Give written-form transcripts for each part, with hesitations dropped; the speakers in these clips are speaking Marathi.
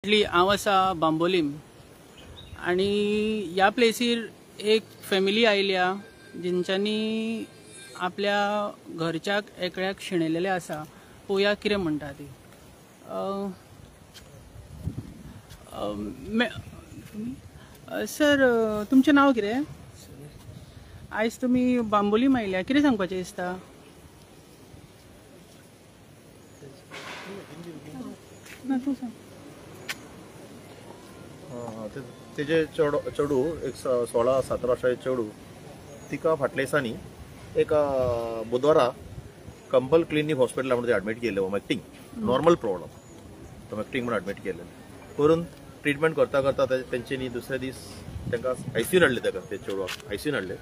हांव आसा बांबोलीम आणि ह्या प्लेसीर एक फॅमिली आयल्या जेंच्यांनी आपल्या घरच्याक एकड्याक शिणयलेले आसा। पळोवया कितें म्हणटा ती। सर, तुमचें नांव कितें? आयज तुमी बांबोलीम आयल्या, कितें सांगपाचें दिसता? ना तूं सांग। तेजे चेडू एक 16-17 वर्साचें चेडू तिका फाटल्या दिसांनी एक बुधवारा कंपल क्लिनिक हॉस्पिटल म्हणून एडमिट केले। वॉमिटिंग नॉर्मल प्रॉब्लम वॉमिटिंग म्हणून एडमिट केले करून ट्रिटमेंट करता करता तेंच्यांनी दुसरे दीस तांकां आयसीयून हाडले। ताका ते चेडवाक आयसीयून हाडले।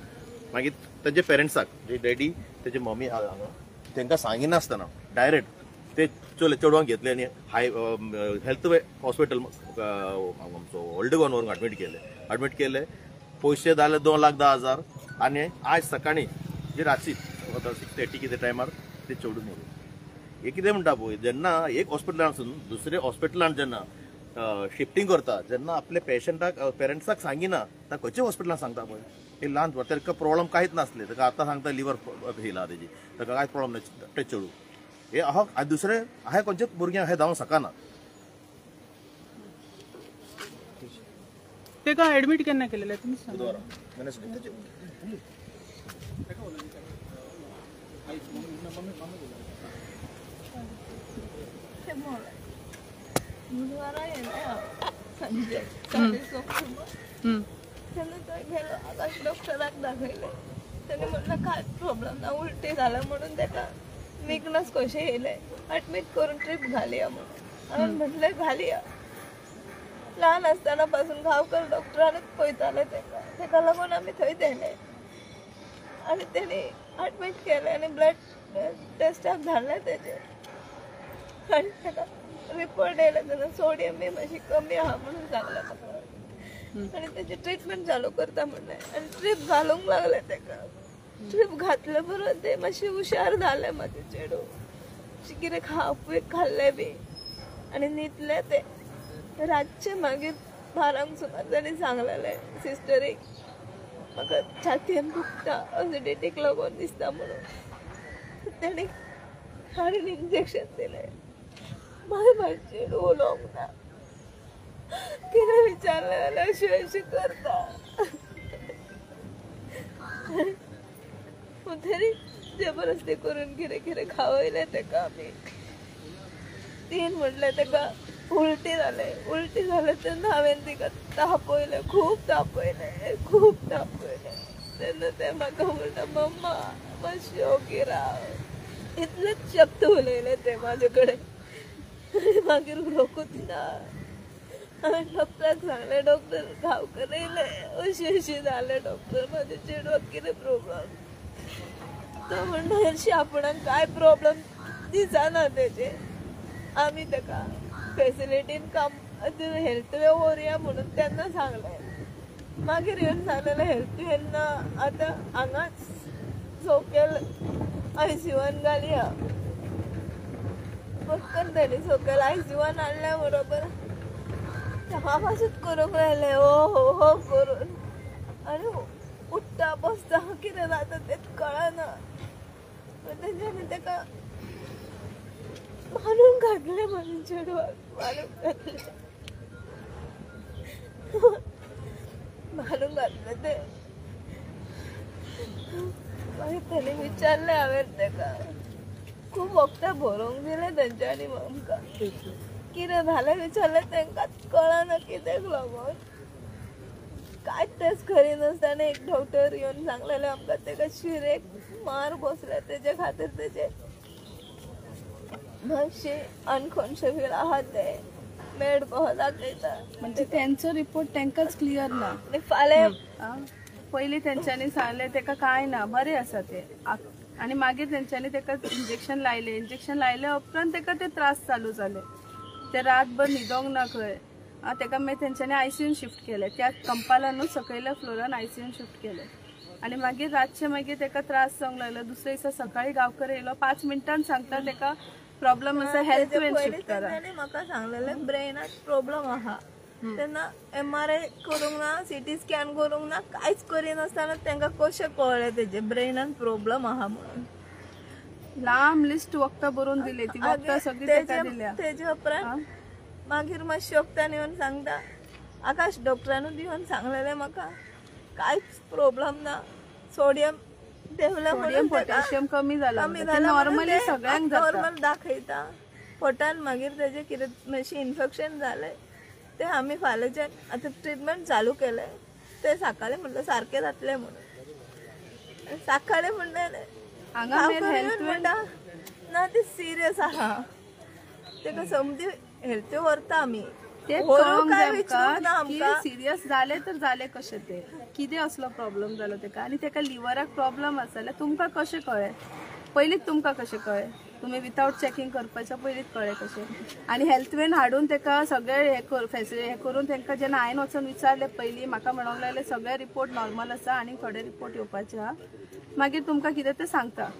मागीर तेजे पेरंट्साक जे डॅडी तेजे मम्मी हांगा तांकां सांगिनासतना डायरेक्ट ते चेडवाक घेतले आनी हेल्थ हॉस्पिटल आमचो ओल्ड गोवन व्हरून एडमिट केले। पयशे जाले 2,10,000 आनी आज सकाळी जे रातची 6:30 कितें टायमार ते चेडून मेले। हे कितें म्हणटा पळय, जेन्ना एक हॉस्पिटलांसून दुसऱ्या हॉस्पिटलांत जेन्ना शिफ्टिंग करता, जेन्ना आपल्या पेशंटाक पेरंट्साक सांगिना ता खंयच्या हॉस्पिटलांत सांगता पळय। हे ल्हान ताका प्रॉब्लम कांयच नासले, ताका आतां सांगता लिवर फेल आहा तेजी, ताका कांयच प्रॉब्लम ना ते चेडू। हे दुसरे हे खंयचेच भुरग्यांक हे जावंक शकना। तेका एडमिट केन्ना केलेले तुमी सांगा? बुधवारा संजय 40 ऑक्टोबर गेलो आकाश डॉक्टराक दाखयले। त्याने म्हटलं काय प्रॉब्लेम ना, उलटी झाला म्हणून त्याला विकनेस कशें येयले, एडमिट करून ट्रीप घालया म्हणून हांवें म्हटलें घालया। ल्हान आसतना पासून गांवकर डॉक्टरानूच पळयताले तेका लागून आमी थंय देले आनी तेणी एडमिट केले आनी ब्लड टेस्टाक धाडले तेजे आनी तेका रिपोर्ट येयले तेन्ना सोडियम बी मातशी कमी आहा म्हणून सांगलें म्हाका आनी तेजी ट्रिटमेंट चालू करता म्हणलें आनी ट्रीप घालूंक लागले तेका। ट्रीप घातले बरोबर ते मातशे हुशार जाले म्हाजे चेडू, कितें खावप खाल्ले बी आनी न्हिदले ते। रातचे मागीर 12 सुमार ताणी सांगलेले सिस्टरीक म्हाका छातयेन दुखता, एसिडिटीक लागून दिसता म्हणून। ताणी हाडून इंजेक्शन दिलें। म्हाजे चेडू उलोवंक ना, कितें विचारलें जाल्यार अशी करता। तरी जबरदस्ती करून कितें खावयलें ताका आमी। 3 म्हटलें ताका उलटी जाले तेन्ना हांवें तिका तापयलें, खूब तापयलें। तेन्ना ते म्हाका म्हणटा मम्मा मातशें ओगी राव, इतलेच शब्द उलयले ते म्हाजे कडेन। मागीर उलोवंकूच ना। हांवें डॉक्टराक सांगलें, डॉक्टर गांवकर येयले, अशी जालें डॉक्टर, म्हाजे चेडवाक कितें प्रॉब्लेम। तो म्हणटा हरशी आपणाक काय प्रॉब्लेम दिसना तेजे, आमी ताका फॅसिलिटीन हेल्थ वे व्हरया म्हणून तेन्ना सांगलें। मागीर येवन सांगलेलें हेल्थ वेन ना, आतां हांगाच सोकेल आयसीयून घालया। पटकन तेणी सोकेल आयसीयून हाडल्या बरोबर हांसूच करूंक लागलें हो करून आनी उठता बसता कितें जाता तेच कळना। तेंच्यांनी ताका मारून घातलें, म्हाज्या चेडवाक मारून घातलें ते। मागीर तेणी विचारलें हांवें ताका, खूब वखदां बरोवंक दिलें तेंच्यांनी आमकां, कितें जालें विचारलें तांकांच कळना कित्याक लागून। कांयच टेस्ट करिनासतना एक डॉक्टर येवन सांगलेलें आमकां ताका शिरेक मार बसले, तेजे खातीर तेजे मातशे अनकॉन्शियस आहा ते मेड कहो दाखयता। म्हणजे त्यांचो रिपोर्ट तांकांच क्लियर ना। फाल्यां पयलीं तेंच्यांनी सांगलें ताका कांय ना, बरें आसा ते, आनी मागीर तेंच्यांनी ताका इंजेक्शन लायले उपरांत ताका ते त्रास चालू जाले। ते रातभर न्हिदोंक ना खंय। ताका मागीर तेंच्यांनी आयसीयून शिफ्ट केले, त्या कंपालानूच सकयल्या फ्लोरान आयसीयून शिफ्ट केले आनी मागीर रातचे मागीर ताका त्रास जावंक लागलो। दुसरे दिसा सकाळीं गांवकर येयलो, 5 मिनटान सांगता ताका प्रॉब्लेम आसा हेल्थ वेन पयलीं शिफ्ट करा. तेंच्यांनी म्हाका सांगलेलें ब्रेनात प्रॉब्लेम आहा. तेन्ना MRI करूंक ना, CT स्कॅन करूंक ना, कांयच करिनासतना तांकां कशें कळ्ळें तेजे ब्रेनान प्रॉब्लेम आहा म्हणून. लांब लिस्ट वखदां बरोवन दिली, ती वखदां सगळी तेका दिल्या. तेजे उपरांत मागीर मातशें वखदां येवन सांगता. आकाश डॉक्टरानूच येवन सांगलेलें म्हाका कांयच प्रॉब्लेम ना, सोडियम देवला सोडियम पोटॅशियम कमी जाला. नॉर्मली सगळ्यांक जाता. नॉर्मल दाखयता. पोटान मागीर तेजे कितें मातशें इन्फेक्शन जालें ते आमी फाल्यांच्यान आतां ट्रिटमेंट चालू केलें. ते सकाळीं म्हणलें सारकें जातलें म्हणून. सकाळीं म्हणलें हांगा मेन हेल्थ म्हणटा ना ती सिरियस आहा. तेका समजी हेल्थ व्हरता आमी. ते व्हरून काय विचारूंक ना की आमकां. सिरियस जाले तर जाले कशें ते, कितें असलो प्रॉब्लेम जालो तेका, आनी तेका लिव्हराक प्रॉब्लेम आसा जाल्यार तुमकां कशें कळ्ळें? पयलींच तुमकां कशें कळ्ळें? तुमी विथआउट चॅकिंग करपाच्या पयलींच कळ्ळें कशें? आनी हेल्थ वेन हाडून तेका सगळे हे करून तेंकां जेन्ना हांवें वचून विचारलें पयलीं, म्हाका म्हणूंक लागलें सगळे रिपोर्ट नॉर्मल आसा आनी थोडे रिपोर्ट येवपाचे आहा. मागीर तुमकां कितें तें सांगता.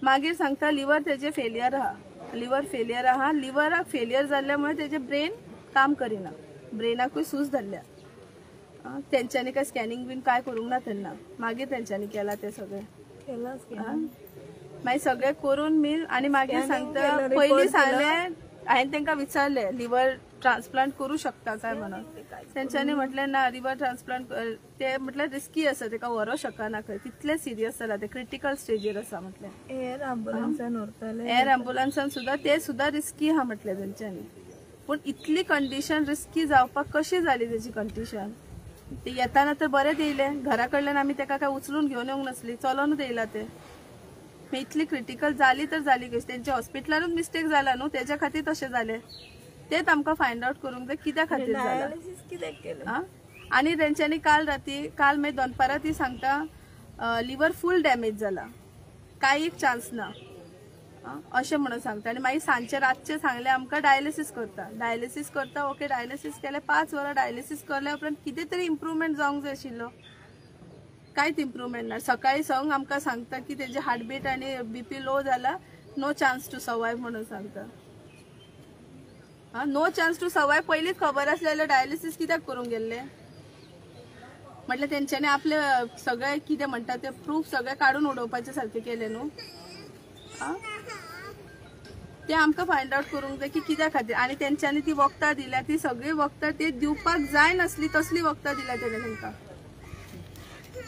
मागीर सांगता लिव्हर तेजे फेलियर आहा, लिव्हर फेलियर आहा. लिव्हराक फेलियर जाल्ल्यामुळे तेजे ब्रेन काम करिना, ब्रेनाकूय सूज धरल्या. तेंच्यांनी काय स्कॅनिंग बीन काय करूंक ना तेन्ना. मागीर तेंच्यांनी केला ते सगळे. मागीर सगळे करून मी आनी मागीर सांगता पयलीं सांगलें हांवें तेंकां विचारलें लिव्हर ट्रान्सप्लांट करूं शकता काय म्हणून. तेंच्यांनी म्हटलें ना लिव्हर ट्रान्सप्लांट ते म्हटल्यार रिस्की आसा, तेका व्हरों शकना खंय, तितलें सिरियस जाला, ते क्रिटिकल स्टेजीर आसा म्हटलें. एअर अँब्युलन्सान व्हरतले. एअर अँब्युलन्सान सुद्दां ते सुद्दां रिस्की आहा म्हटलें तेंच्यांनी. पूण इतली कंडिशन रिस्की जावपाक कशी जाली तेजी कंडिशन? ते येताना तर बरेंच येयले, घरा कडल्यान आमी तेका काय उचलून घेवन येवंक नासली, चलोनूच येयला ते. इतली क्रिटिकल जाली तर जाली कशी? तेंच्या हॉस्पिटलानूच मिस्टेक जाला न्हू, तेज्या खातीर तशें जालें. तेच आमकां फायंड आउट करूंक जाय कित्या खातीर जाला. डायलिसीस कित्याक केलें? आनी तेंच्यांनी काल मागीर दनपारां ती सांगता लिव्हर फूल डॅमेज जाला, कांय एक चान्स ना अशें म्हणून सांगता. आनी मागीर सांजचे रातचे सांगलें आमकां डायलिसीस करता. ओके डायलिसीस केलें, 5 वरां डायलिसीस केल्या उपरांत कितें तरी इम्प्रुवमेंट जावंक जाय आशिल्लो, कांयच इम्प्रुवमेंट ना. सकाळीं संग आमकां सांगता की तेजे हार्टबीट आनी BP लो जाला, नो चान्स टू सर्वायव म्हणून सांगता. नो चान्स टू सर्वायव पयलींच खबर आसलें जाल्यार डायलिसीस कित्याक करूंक गेल्ले? म्हटल्यार तेंच्यांनी आपले सगळे कितें म्हणटा ते प्रूफ सगळे काडून उडोवपाचे सारखे केले न्हू. ते आमकां फायंड आउट करूंक जाय की कित्या खातीर. आनी तेंच्यांनी ती वखदां दिल्या, ती सगळी वखदां ती दिवपाक जाय नासली तसली वखदां दिल्या तेणें तेंकां.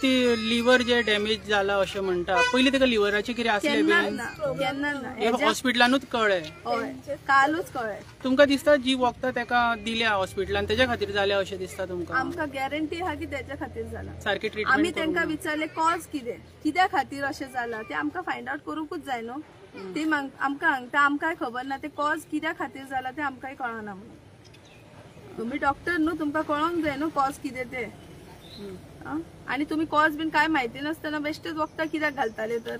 ती लिव्हर जे डॅमेज जाला अशें म्हणटा, पयलीं तेका लिव्हराचे कितें आसलें बीन? केन्ना ना. हे हॉस्पिटलानूच कळ्ळें. हय कालूच कळ्ळें. तुमकां दिसता जी वखदां तेका दिल्या हॉस्पिटलान तेज्या खातीर जाल्या अशें दिसता तुमकां? आमकां गॅरंटी आहा की तेज्या खातीर जाला. सारकी आमी ट्रिटमेंट तेंकां विचारलें कॉज कितें, कित्या खातीर अशें जाला तें आमकां फायंड आउट करूंकूच जाय न्हू. ती आमकां सांगता आमकांय खबर ना ते कॉज कित्या खातीर जाला तें आमकांय कळना म्हणून. तुमी डॉक्टर न्हू, तुमकां कळोंक जाय न्हू कॉज कितें तें. आनी तुमी कॉज बीन काय म्हायती नासतना बेश्टेच वखदां कित्याक घालताले तर?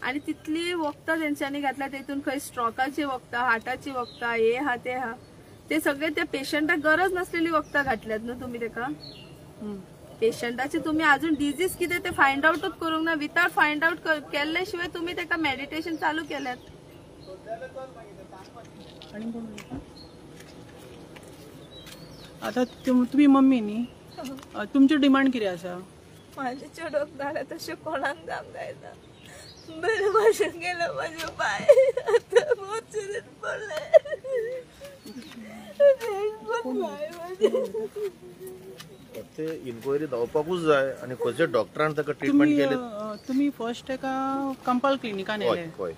आनी तितली वखदां तेंच्यांनी घातल्या, तेतून खंय स्ट्रोकाची वखदां, हार्टाची वखदां, हे हा ते हा, ते सगळे त्या पेशंटाक गरज नासलेली वखदां घातल्यात न्हू तुमी तेका. पेशंटाची तुमी अजून डिजीज कितें ते फायंड आउटूच करूंक ना. विथआउट फायंड आउट केल्ले शिवाय तुमी तेका मेडिटेशन चालू केल्यात. आतां तुमी मम्मी न्ही, तुमची डिमांड कितें आसा? माझे चेडूक जालें तशें कोणाक जावंक जायना. बरें भाशेन गेलो म्हाजे पांय, आतां मोचुरीत पडले. ते इन्क्वायरी जावपाकूच जाय आनी खंयच्या डॉक्टरान ताका ट्रिटमेंट केले. तुमी फर्स्ट तेका कंपाल क्लिनिकान येले, हय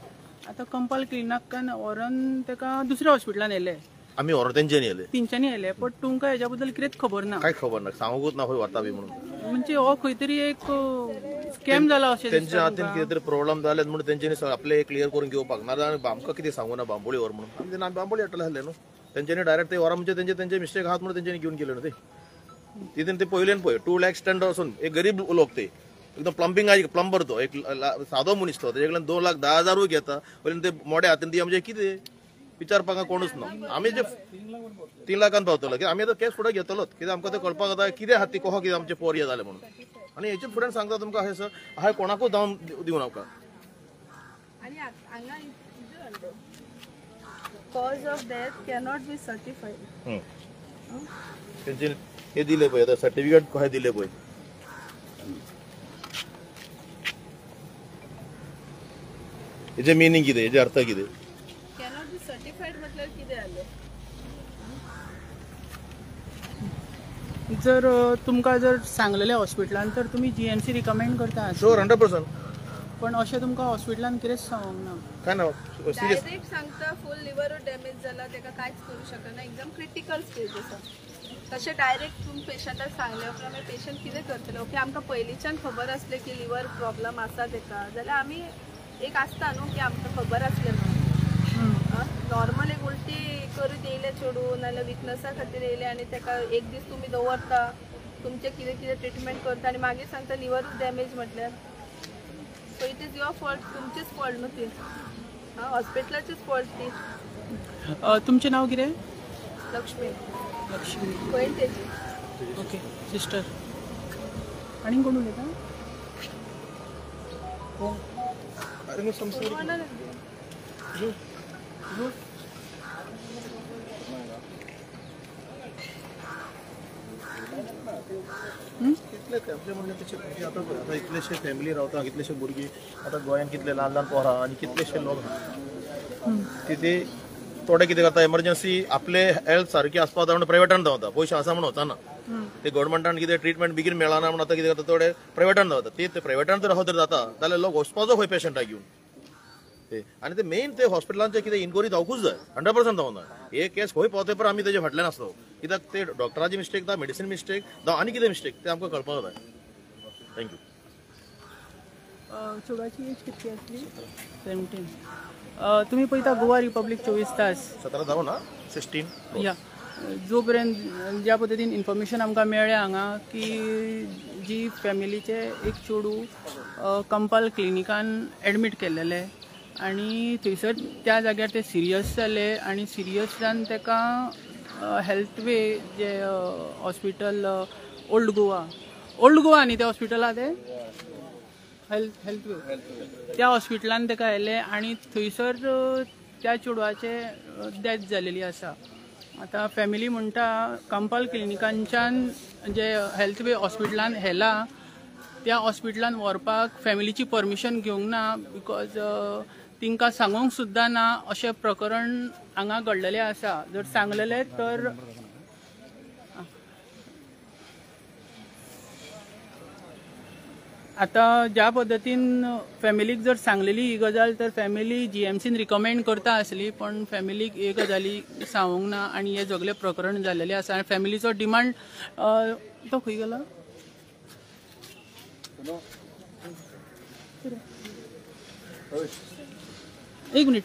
आतां कंपाल क्लिनिकान व्हरून तेका दुसऱ्या हॉस्पिटलान येले. आमी व्हरोन तेंच्यांनी येले. तेंच्यांनी येले, पण तुमकां हेच्या बद्दल कितेंच खबर ना. काय खबर ना, सांगूंकूच ना खंय वता बी म्हणून. म्हणजे हो खंय तरी एक स्कॅम जाला अशें तेंच्या हातीन कितें तरी प्रॉब्लेम जालेत म्हणून तेंच्यांनी आपले क्लियर करून घेवपाक ना. आमकां कितें सांगू ना बांबोळी व्हर म्हणून. आमी बांबोळी हाडटले आसले न्हू. तेंच्यांनी डायरेक्ट ते व्हरा म्हणजे तेंचे मिस्टेक आहात म्हणून तेंच्यांनी घेवन गेले न्हू. ते तितून ते पयलेन पळय 2 लाख स्टँडर्ड असून एक गरीब लोक ते एकदम प्लंबर तो एक सादो मनीस तो तेजे कडल्यान 2,10,000 घेता. पयलीं ते मोड्या हातीन ती म्हणजे कितें विचारपाक कोणूच ना. आमी जे 3 लाखान पावतलो की आमी आतां केस फुडें घेतलोच, कित्याक आमकां ते कळपाक जाता कितें हाती कहो कितें आमचे पोर हे जालें म्हणून. आनी हेचे फुडें सांगता तुमकां अशें कोणाकूच जावन दिवं नाका. आनी हांगा cause of death cannot be certified. त्यांचे हे दिले पळय सर्टिफिकेट कशें दिले पळय हेजे मिनींग कितें हेजे अर्थ कितें कॅनॉट बी सर्टिफाईड म्हटल्यार कितें जालें. जर तुमकां जर सांगलेले हॉस्पिटलान तर तुमी GMC रिकमेंड करता. शुअर 100%. पण अशें तुमकां हॉस्पिटलान कितेंच सांगूंक ना. काय ना सिरियस डायरेक्ट सांगता फूल लिव्हर डॅमेज जाला तेका कांयच करू शकना एकदम क्रिटिकल स्टेज आसा. तशें डायरेक्ट तुमी पेशंटाक सांगले उपरांत मागीर पेशंट कितें करतले. ओके आमकां पयलींच्यान खबर आसलें की लिव्हर प्रॉब्लम आसा तेका जाल्यार आमी एक आसता न्हू की आमकां खबर आसलें न्हू. नॉर्मल एक उलटी करून येयले चेडू नाजाल्यार विकनसा खातीर येयले आनी तेका एक दीस तुमी दवरता तुमचे कितें कितें ट्रिटमेंट करता आनी मागीर सांगता लिव्हरूच डॅमेज म्हटल्यार so it is your fault. तुमचीच फॉल्ट न्हू ती हॉस्पिटलाचीच फॉल्ट ती. तुमचें नांव कितें? लक्ष्मी लक्ष्मी. खंय तेजी. Okay sister. आनी कोण उलयता? आता इतलेशे फॅमिली रावता कितलेशे भुरगीं आतां गोंयांत कितले ल्हान ल्हान पोरां आनी कितलेशे लोक तिथे थोडे कितें करता एमर्जन्सी आपले हेल्थ सारकी आसपा म्हणून प्रायवेटान धांवता. पयशे आसा म्हणून वचना ते गव्हर्मेंटान कितें ट्रिटमेंट बेगीन मेळना म्हणून आतां कितें करता थोडे प्रायवेटान धांवता. ते प्रायवेटान जर जर जाता जाल्यार लोक वचपाचो खंय पेशंटाक घेवन ते आनी ते मेन ते हॉस्पिटलांचे कितें इन्क्वायरी जावकूच जाय 100% जावं जाय. हे केस खंय पावते पण आमी तेजे फाटल्यान आसलो कित्याक ते डॉक्टराची मिस्टेक जावं मेडिसीन मिस्टेक जावं आनी कितें मिस्टेक ते आमकां कळपाक जाय. थँक्यू. चेडवाची एज कितली आसली? 17. तुमी पळयता गोवा रिपब्लीक 24 तास 17 जावं ना 16 या जो पर्यंत ज्या पद्दतीन इन्फॉर्मेशन आमकां मेळ्ळें हांगा की जी फॅमिलीचे एक चेडू कंपाल क्लिनिकान एडमीट केल्लेले आनी थंयसर त्या जाग्यार ते सिरियस जाले आनी सिरियस जावन तेका हेल्थ वे जे हॉस्पिटल ओल्ड गोवा न्ही ते हॉस्पिटल आहा ते हेल्थ वे त्या हॉस्पिटलान तेका व्हेले आनी थंयसर त्या चेडवाचे डेथ जालेली आसा. आतां फॅमिली म्हणटा कंपाल क्लिनिकांच्यान जे हेल्थ वे हॉस्पिटलान व्हेला त्या हॉस्पिटलान व्हरपाक फॅमिलीची परमिशन घेवंक ना बिकॉज तिंकां सांगूंक सुद्दां ना अशें प्रकरण हांगा घडलेलें आसा. जर सांगलेलें तर आतां ज्या पद्दतीन फॅमिलीक जर सांगलेली ही गजाल तर फॅमिली GMCन रिकमेंड करता आसली पण फॅमिलीक हे गजाली सांगूंक ना आनी हे सगळे प्रकरण जाल्लेलें आसा. आनी फॅमिलीचो डिमांड तो खंय गेलो? एक मिनिट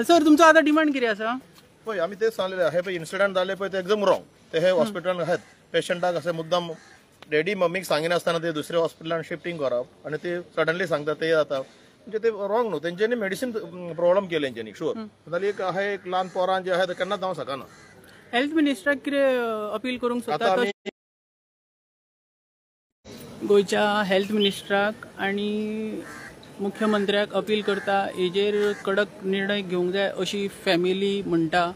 सर तुमचो आतां डिमांड कितें आसा? पळय आमी तेच सांगलेलें हे पळय इन्सिडंट जाले पळय ते एकदम रॉंग. ते हे हॉस्पिटलान आहेत पेशंटाक अशें मुद्दाम डॅडी मम्मीक सांगिनासतना ते दुसऱ्या हॉस्पिटलान शिफ्टिंग करप आनी ते सडनली सांगता ते जाता म्हणजे ते रॉंग न्हू. तेंच्यांनी मेडिसीन प्रॉब्लम केले तेंच्यांनी शुअर. नाजाल्यार एक आहे एक ल्हान पोरां जे आहा ते केन्नाच जावं शकना. हेल्थ मिनिस्टराक कितें अपील करूंक सोदता? गोंयच्या हेल्थ मिनिस्टराक आनी मुख्यमंत्र्याक अपील करता हेजेर कडक निर्णय घेवंक जाय अशी फॅमिली म्हणटा.